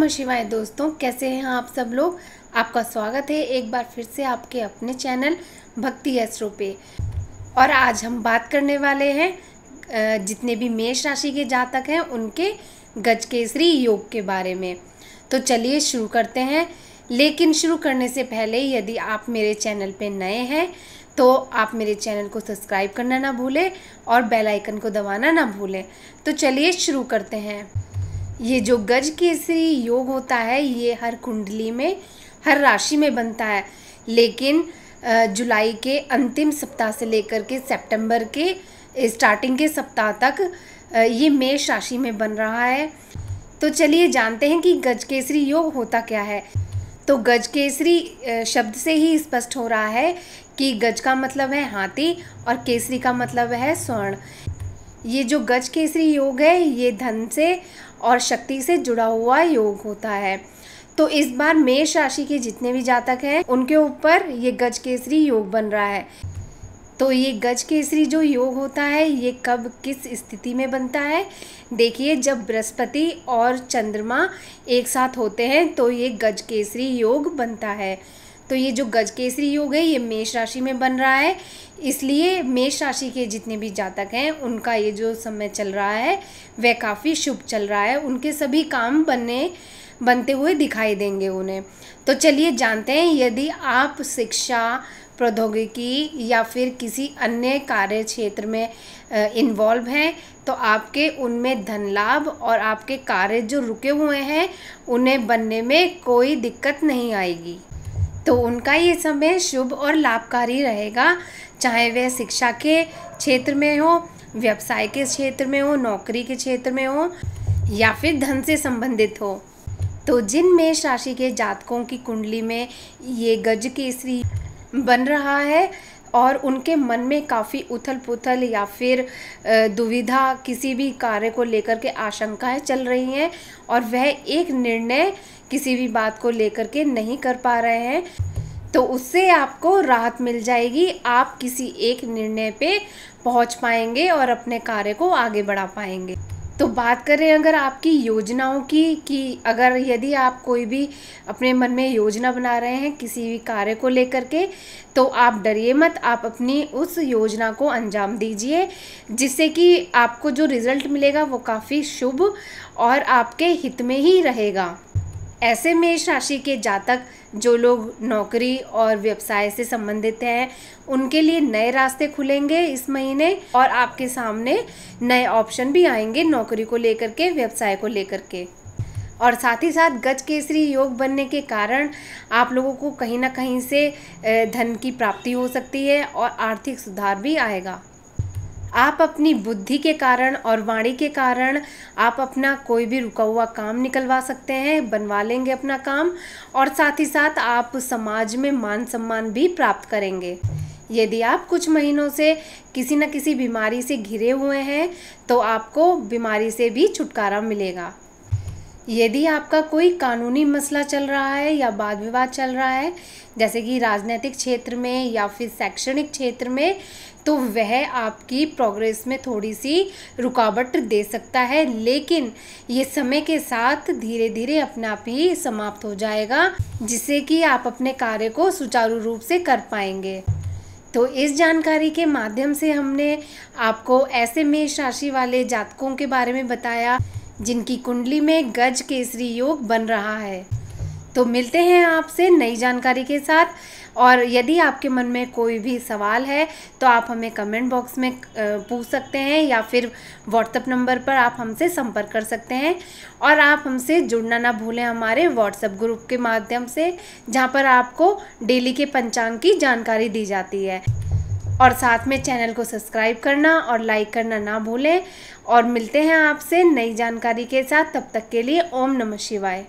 नमः शिवाय दोस्तों, कैसे हैं आप सब लोग। आपका स्वागत है एक बार फिर से आपके अपने चैनल भक्ति एस्ट्रो पे। और आज हम बात करने वाले हैं जितने भी मेष राशि के जातक हैं उनके गजकेसरी योग के बारे में। तो चलिए शुरू करते हैं। लेकिन शुरू करने से पहले यदि आप मेरे चैनल पे नए हैं तो आप मेरे चैनल को सब्सक्राइब करना ना भूलें और बेल आइकन को दबाना ना भूलें। तो चलिए शुरू करते हैं। ये जो गजकेसरी योग होता है ये हर कुंडली में हर राशि में बनता है, लेकिन जुलाई के अंतिम सप्ताह से लेकर के सितंबर के स्टार्टिंग के सप्ताह तक ये मेष राशि में बन रहा है। तो चलिए जानते हैं कि गजकेसरी योग होता क्या है। तो गजकेसरी शब्द से ही स्पष्ट हो रहा है कि गज का मतलब है हाथी और केसरी का मतलब है स्वर्ण। ये जो गजकेसरी योग है ये धन से और शक्ति से जुड़ा हुआ योग होता है। तो इस बार मेष राशि के जितने भी जातक हैं उनके ऊपर ये गजकेसरी योग बन रहा है। तो ये गजकेसरी जो योग होता है ये कब किस स्थिति में बनता है, देखिए जब बृहस्पति और चंद्रमा एक साथ होते हैं तो ये गजकेसरी योग बनता है। तो ये जो गजकेसरी योग है ये मेष राशि में बन रहा है, इसलिए मेष राशि के जितने भी जातक हैं उनका ये जो समय चल रहा है वह काफ़ी शुभ चल रहा है। उनके सभी काम बनते हुए दिखाई देंगे उन्हें। तो चलिए जानते हैं, यदि आप शिक्षा, प्रौद्योगिकी या फिर किसी अन्य कार्य क्षेत्र में इन्वॉल्व हैं तो आपके उनमें धन लाभ और आपके कार्य जो रुके हुए हैं उन्हें बनने में कोई दिक्कत नहीं आएगी। तो उनका ये समय शुभ और लाभकारी रहेगा, चाहे वह शिक्षा के क्षेत्र में हो, व्यवसाय के क्षेत्र में हो, नौकरी के क्षेत्र में हो या फिर धन से संबंधित हो। तो जिन मेष राशि के जातकों की कुंडली में ये गजकेसरी बन रहा है और उनके मन में काफ़ी उथल पुथल या फिर दुविधा, किसी भी कार्य को लेकर के आशंकाएं चल रही हैं और वह एक निर्णय किसी भी बात को लेकर के नहीं कर पा रहे हैं, तो उससे आपको राहत मिल जाएगी। आप किसी एक निर्णय पे पहुंच पाएंगे और अपने कार्य को आगे बढ़ा पाएंगे। तो बात करें अगर आपकी योजनाओं की कि अगर यदि आप कोई भी अपने मन में योजना बना रहे हैं किसी भी कार्य को लेकर के, तो आप डरिए मत, आप अपनी उस योजना को अंजाम दीजिए, जिससे कि आपको जो रिज़ल्ट मिलेगा वो काफ़ी शुभ और आपके हित में ही रहेगा। ऐसे मेष राशि के जातक जो लोग नौकरी और व्यवसाय से संबंधित हैं उनके लिए नए रास्ते खुलेंगे इस महीने और आपके सामने नए ऑप्शन भी आएंगे नौकरी को लेकर के, व्यवसाय को लेकर के। और साथ ही साथ गजकेसरी योग बनने के कारण आप लोगों को कहीं ना कहीं से धन की प्राप्ति हो सकती है और आर्थिक सुधार भी आएगा। आप अपनी बुद्धि के कारण और वाणी के कारण आप अपना कोई भी रुका हुआ काम निकलवा सकते हैं, बनवा लेंगे अपना काम, और साथ ही साथ आप समाज में मान सम्मान भी प्राप्त करेंगे। यदि आप कुछ महीनों से किसी न किसी बीमारी से घिरे हुए हैं तो आपको बीमारी से भी छुटकारा मिलेगा। यदि आपका कोई कानूनी मसला चल रहा है या वाद विवाद चल रहा है, जैसे कि राजनीतिक क्षेत्र में या फिर शैक्षणिक क्षेत्र में, तो वह आपकी प्रोग्रेस में थोड़ी सी रुकावट दे सकता है, लेकिन ये समय के साथ धीरे धीरे अपने आप ही समाप्त हो जाएगा, जिससे कि आप अपने कार्य को सुचारू रूप से कर पाएंगे। तो इस जानकारी के माध्यम से हमने आपको ऐसे मेष राशि वाले जातकों के बारे में बताया जिनकी कुंडली में गजकेसरी योग बन रहा है। तो मिलते हैं आपसे नई जानकारी के साथ, और यदि आपके मन में कोई भी सवाल है तो आप हमें कमेंट बॉक्स में पूछ सकते हैं या फिर व्हाट्सएप नंबर पर आप हमसे संपर्क कर सकते हैं। और आप हमसे जुड़ना ना भूलें हमारे व्हाट्सएप ग्रुप के माध्यम से, जहां पर आपको डेली के पंचांग की जानकारी दी जाती है। और साथ में चैनल को सब्सक्राइब करना और लाइक करना ना भूलें। और मिलते हैं आपसे नई जानकारी के साथ, तब तक के लिए ओम नमः शिवाय।